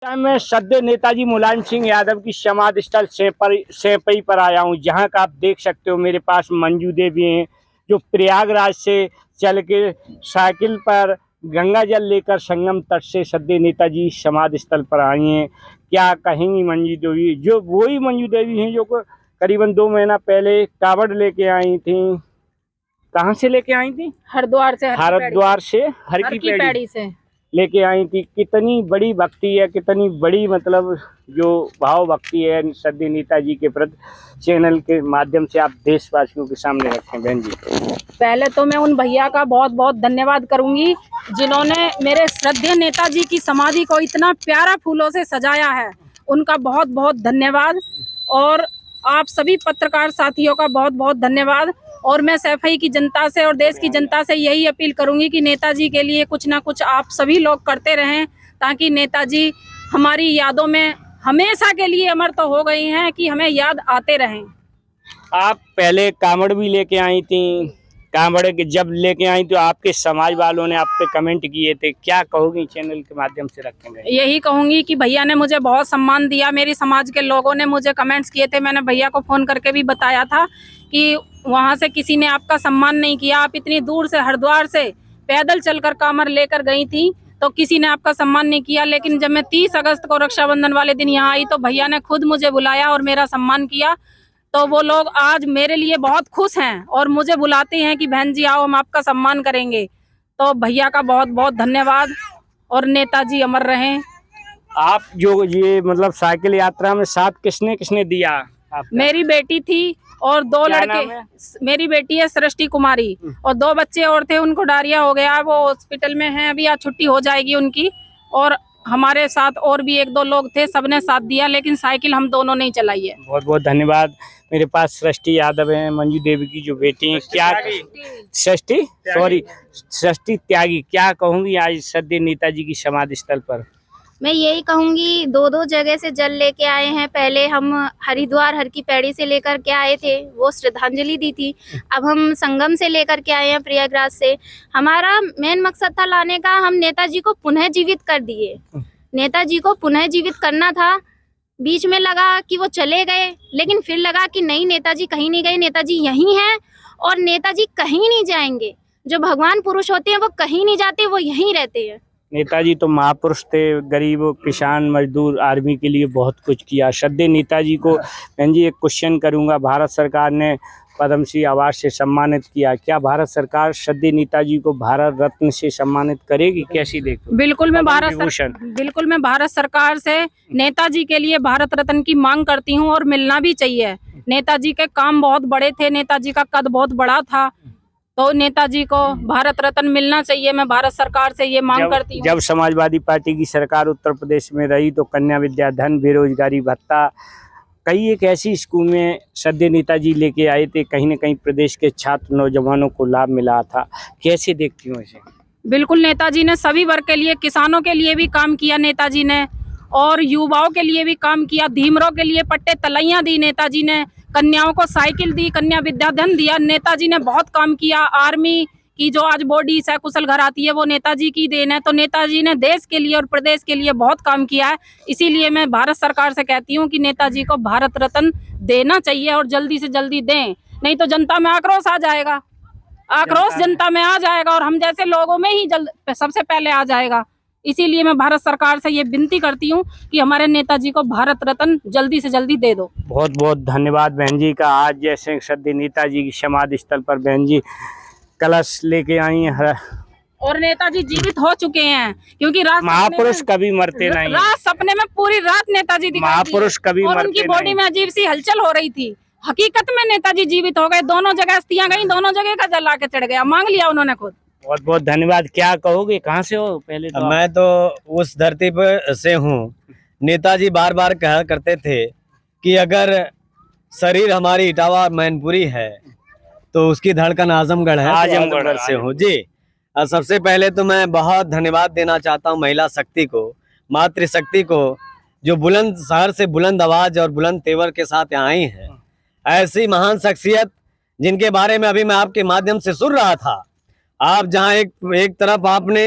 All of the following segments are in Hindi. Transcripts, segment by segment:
मैं सद्य नेताजी मुलायम सिंह यादव की समाधि स्थल सेपई पर आया हूं, जहां का आप देख सकते हो मेरे पास मंजू देवी हैं, जो प्रयागराज से चल के साइकिल पर गंगा जल लेकर संगम तट से सद्य नेताजी समाधि स्थल पर आई हैं। क्या कहेंगी मंजू देवी? जो वही मंजू देवी हैं जो करीबन 2 महीना पहले कावड़ लेके आई थी। कहाँ से लेके आई थी? हरिद्वार से हर की पैड़ी से लेके आई थी। कितनी बड़ी भक्ति है, कितनी बड़ी मतलब जो भाव भक्ति है सद्य नेताजी के प्रति चैनल के माध्यम से आप देशवासियों के सामने रखें। बहन जी, पहले तो मैं उन भैया का बहुत बहुत धन्यवाद करूंगी जिन्होंने मेरे श्रद्धेय नेताजी की समाधि को इतना प्यारा फूलों से सजाया है। उनका बहुत बहुत धन्यवाद। और आप सभी पत्रकार साथियों का बहुत बहुत धन्यवाद। और मैं सैफई की जनता से और देश की जनता से यही अपील करूंगी कि नेताजी के लिए कुछ ना कुछ आप सभी लोग करते रहें, ताकि नेताजी हमारी यादों में हमेशा के लिए अमर तो हो गई हैं कि हमें याद आते रहें। आप पहले कांवड़ भी लेके आई थी। कांवड़ के जब लेके आई तो आपके समाज वालों ने आप पे कमेंट किए थे, क्या कहोगी? चैनल के माध्यम से रखेंगे। यही कहूंगी कि भैया ने मुझे बहुत सम्मान दिया। मेरी समाज के लोगों ने मुझे कमेंट्स किए थे। मैंने भैया को फोन करके भी बताया था कि वहां से किसी ने आपका सम्मान नहीं किया। आप इतनी दूर से हरिद्वार से पैदल चलकर कामर लेकर गई थी तो किसी ने आपका सम्मान नहीं किया। लेकिन जब मैं 30 अगस्त को रक्षाबंधन वाले दिन यहाँ आई तो भैया ने खुद मुझे बुलाया और मेरा सम्मान किया। तो वो लोग आज मेरे लिए बहुत खुश हैं और मुझे बुलाते हैं कि बहन जी आओ, हम आपका सम्मान करेंगे। तो भैया का बहुत बहुत धन्यवाद और नेताजी अमर रहें। आप जो ये मतलब साइकिल यात्रा में साथ किसने किसने दिया आपका? मेरी बेटी थी और 2 लड़के। मेरी बेटी है सृष्टि कुमारी और 2 बच्चे और थे, उनको डायरिया हो गया, वो हॉस्पिटल में हैं अभी। आज छुट्टी हो जाएगी उनकी। और हमारे साथ और भी 1-2 लोग थे, सबने साथ दिया, लेकिन साइकिल हम दोनों नहीं चलाई है। बहुत बहुत धन्यवाद। मेरे पास सृष्टि यादव है, मंजू देवी की जो बेटी है। क्या सृष्टि त्यागी, क्या कहूंगी आज सद्य नेताजी की समाधि स्थल पर? मैं यही कहूंगी, 2 जगह से जल लेके आए हैं। पहले हम हरिद्वार हर की पैड़ी से लेकर के आए थे, वो श्रद्धांजलि दी थी। अब हम संगम से लेकर के आए हैं, प्रयागराज से। हमारा मेन मकसद था लाने का, हम नेताजी को पुनः जीवित कर दिए। नेताजी को पुनः जीवित करना था। बीच में लगा कि वो चले गए, लेकिन फिर लगा कि नहीं, नेताजी कहीं नहीं गए, नेताजी यहीं हैं और नेताजी कहीं नहीं जाएंगे। जो भगवान पुरुष होते हैं वो कहीं नहीं जाते, वो यहीं रहते हैं। नेताजी तो महापुरुष थे, गरीब किसान मजदूर आर्मी के लिए बहुत कुछ किया। सद्य नेताजी को बहन जी एक क्वेश्चन करूंगा। भारत सरकार ने पद्मश्री अवार्ड से सम्मानित किया, क्या भारत सरकार सद्य नेताजी को भारत रत्न से सम्मानित करेगी? कैसी देखो? बिल्कुल मैं भारत सरकार से नेताजी के लिए भारत रत्न की मांग करती हूं और मिलना भी चाहिए। नेताजी के काम बहुत बड़े थे, नेताजी का कद बहुत बड़ा था, तो नेताजी को भारत रत्न मिलना चाहिए। मैं भारत सरकार से ये मांग करती हूँ। जब समाजवादी पार्टी की सरकार उत्तर प्रदेश में रही तो कन्या विद्याधन, बेरोजगारी भत्ता, कई एक ऐसी स्कूल में सद्य नेताजी लेके आए थे। कहीं न कहीं प्रदेश के छात्र नौजवानों को लाभ मिला था। कैसे देखती हूँ इसे? बिल्कुल, नेताजी ने सभी वर्ग के लिए, किसानों के लिए भी काम किया नेताजी ने, और युवाओं के लिए भी काम किया। धीमरों के लिए पट्टे तलैया दी नेताजी ने, कन्याओं को साइकिल दी, कन्या विद्याधन दिया। नेताजी ने बहुत काम किया। आर्मी की जो आज बॉडी सकुशल घर आती है वो नेताजी की देन है। तो नेताजी ने देश के लिए और प्रदेश के लिए बहुत काम किया है। इसीलिए मैं भारत सरकार से कहती हूँ कि नेताजी को भारत रत्न देना चाहिए और जल्दी से जल्दी दें, नहीं तो जनता में आक्रोश आ जाएगा। आक्रोश जनता में आ जाएगा और हम जैसे लोगों में ही सबसे पहले आ जाएगा। इसीलिए मैं भारत सरकार से ये विनती करती हूँ कि हमारे नेताजी को भारत रत्न जल्दी से जल्दी दे दो। बहुत बहुत धन्यवाद बहन जी का। आज जैसे सद्य नेताजी की समाधि स्थल पर बहन जी कलश लेके आई हैं और नेताजी जीवित हो चुके हैं, क्योंकि महापुरुष कभी मरते नहीं। रात सपने में पूरी रात नेताजी दिखाई दिए। महापुरुष कभी और मरते उनकी बॉडी में अजीब सी हलचल हो रही थी। हकीकत में नेताजी जीवित हो गए। दोनों जगह अस्थियां गई, दोनों जगह का जला के चढ़ गया, मांग लिया उन्होंने खुद। बहुत बहुत धन्यवाद। क्या कहोगे, कहाँ से हो? पहले तो मैं तो उस धरती पर से हूँ। नेताजी बार बार कहा करते थे कि अगर शरीर हमारी इटावा मैनपुरी है तो उसकी धड़कन आजमगढ़ है। आजमगढ़ से हूँ जी। सबसे पहले तो मैं बहुत धन्यवाद देना चाहता हूँ महिला शक्ति को, मातृशक्ति को, जो बुलंद शहर से बुलंद आवाज और बुलंद तेवर के साथ यहाँ आई है। ऐसी महान शख्सियत जिनके बारे में अभी मैं आपके माध्यम से सुन रहा था। आप जहाँ एक तरफ आपने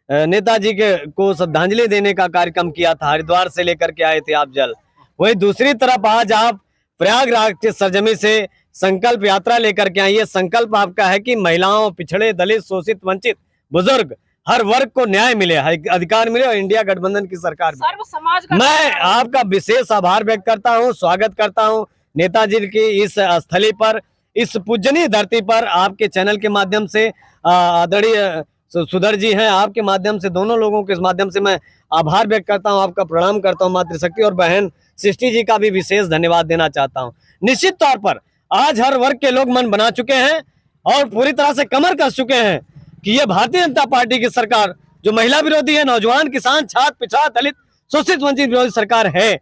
नेताजी के को श्रद्धांजलि देने का कार्यक्रम किया था। हरिद्वार से लेकर के आए थे आप जल। वही दूसरी तरफ आज आप प्रयागराज के सरजमी से संकल्प यात्रा लेकर के आइए। संकल्प आपका है कि महिलाओं, पिछड़े, दलित, शोषित, वंचित, बुजुर्ग, हर वर्ग को न्याय मिले, अधिकार मिले और इंडिया गठबंधन की सरकार मिले। सर्व समाज का मैं आपका विशेष आभार व्यक्त करता हूं, स्वागत करता हूं नेताजी की इस स्थली पर, इस पूजनीय धरती पर। आपके चैनल के माध्यम से आदरणीय सुधर जी हैं, आपके माध्यम से, दोनों लोगों के माध्यम से मैं आभार व्यक्त करता हूं, आपका प्रणाम करता हूं मातृशक्ति, और बहन सृष्टि जी का भी विशेष धन्यवाद देना चाहता हूं। निश्चित तौर पर आज हर वर्ग के लोग मन बना चुके हैं और पूरी तरह से कमर कस चुके हैं कि ये भारतीय जनता पार्टी की सरकार जो महिला विरोधी है, नौजवान, किसान, छात्र, पिछड़ा, दलित, शोषित, वंचित विरोधी सरकार है।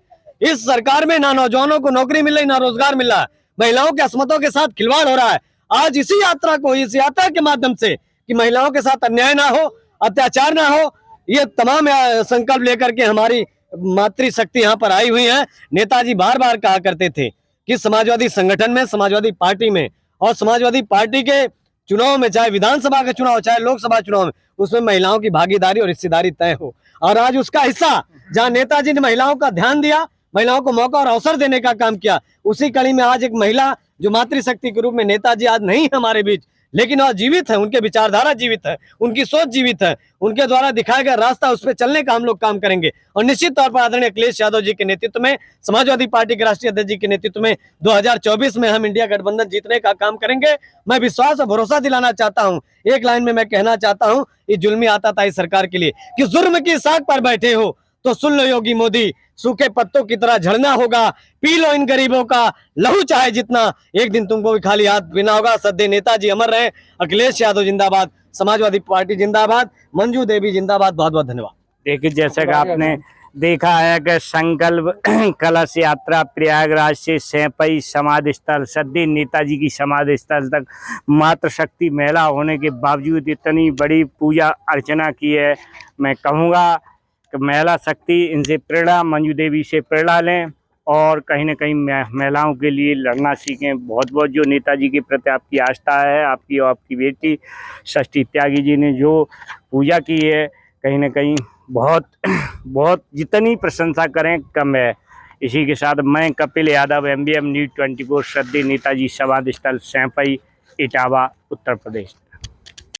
इस सरकार में ना नौजवानों को नौकरी मिल रही, ना रोजगार मिल रहा है, महिलाओं के अस्मतों के साथ खिलवाड़ हो रहा है। आज इसी यात्रा को, इस यात्रा के माध्यम से कि महिलाओं के साथ अन्याय ना हो, अत्याचार ना हो, ये तमाम संकल्प लेकर के हमारी मातृशक्ति यहाँ पर आई हुई है। नेताजी बार बार कहा करते थे कि समाजवादी संगठन में, समाजवादी पार्टी में और समाजवादी पार्टी के चुनाव में, चाहे विधानसभा का चुनाव, चाहे लोकसभा चुनाव में, उसमें महिलाओं की भागीदारी और हिस्सेदारी तय हो। और आज उसका हिस्सा जहां नेताजी ने महिलाओं का ध्यान दिया, महिलाओं को मौका और अवसर देने का काम किया, उसी कड़ी में आज एक महिला जो मातृशक्ति के रूप में, नेताजी आज नहीं है हमारे बीच, लेकिन वह जीवित है, उनके विचारधारा जीवित है, उनकी सोच जीवित है, उनके द्वारा दिखाया गया रास्ता, उस पर चलने का हम लोग काम करेंगे। और निश्चित तौर पर आदरणीय अखिलेश यादव जी के नेतृत्व में, समाजवादी पार्टी के राष्ट्रीय अध्यक्ष जी के नेतृत्व में 2024 में हम इंडिया गठबंधन जीतने का काम करेंगे। मैं विश्वास और भरोसा दिलाना चाहता हूं। एक लाइन में मैं कहना चाहता हूं, ये जुल्मी आताताई सरकार के लिए कि जुर्म की साख पर बैठे हो तो सुन लो योगी मोदी, सूखे पत्तों की तरह झड़ना होगा, पी लो इन गरीबों का लहू चाहे जितना, एक दिन तुमको भी खाली हाथ पीना होगा। सद्य नेताजी अमर रहे। अखिलेश यादव जिंदाबाद, समाजवादी पार्टी जिंदाबाद, मंजू देवी जिंदाबाद। बहुत बहुत धन्यवाद। देखिए, जैसे कि आपने देखा है कि संकल्प कलश यात्रा प्रयागराज से सैंपई समाधि स्थल, सद्य नेताजी की समाधि स्थल तक मातृशक्ति महिला होने के बावजूद इतनी बड़ी पूजा अर्चना की है। मैं कहूँगा कि महिला शक्ति, इनसे प्रेरणा, मंजू देवी से प्रेरणा लें और कहीं ना कहीं महिलाओं के लिए लड़ना सीखें। बहुत बहुत जो नेताजी के प्रति आपकी आस्था है, आपकी और आपकी बेटी षष्ठी त्यागी जी ने जो पूजा की है, कहीं ना कहीं बहुत बहुत जितनी प्रशंसा करें कम है। इसी के साथ मैं कपिल यादव, MBM न्यूज़ 24, सद्य नेताजी समाधि स्थल सैंपई, इटावा, उत्तर प्रदेश।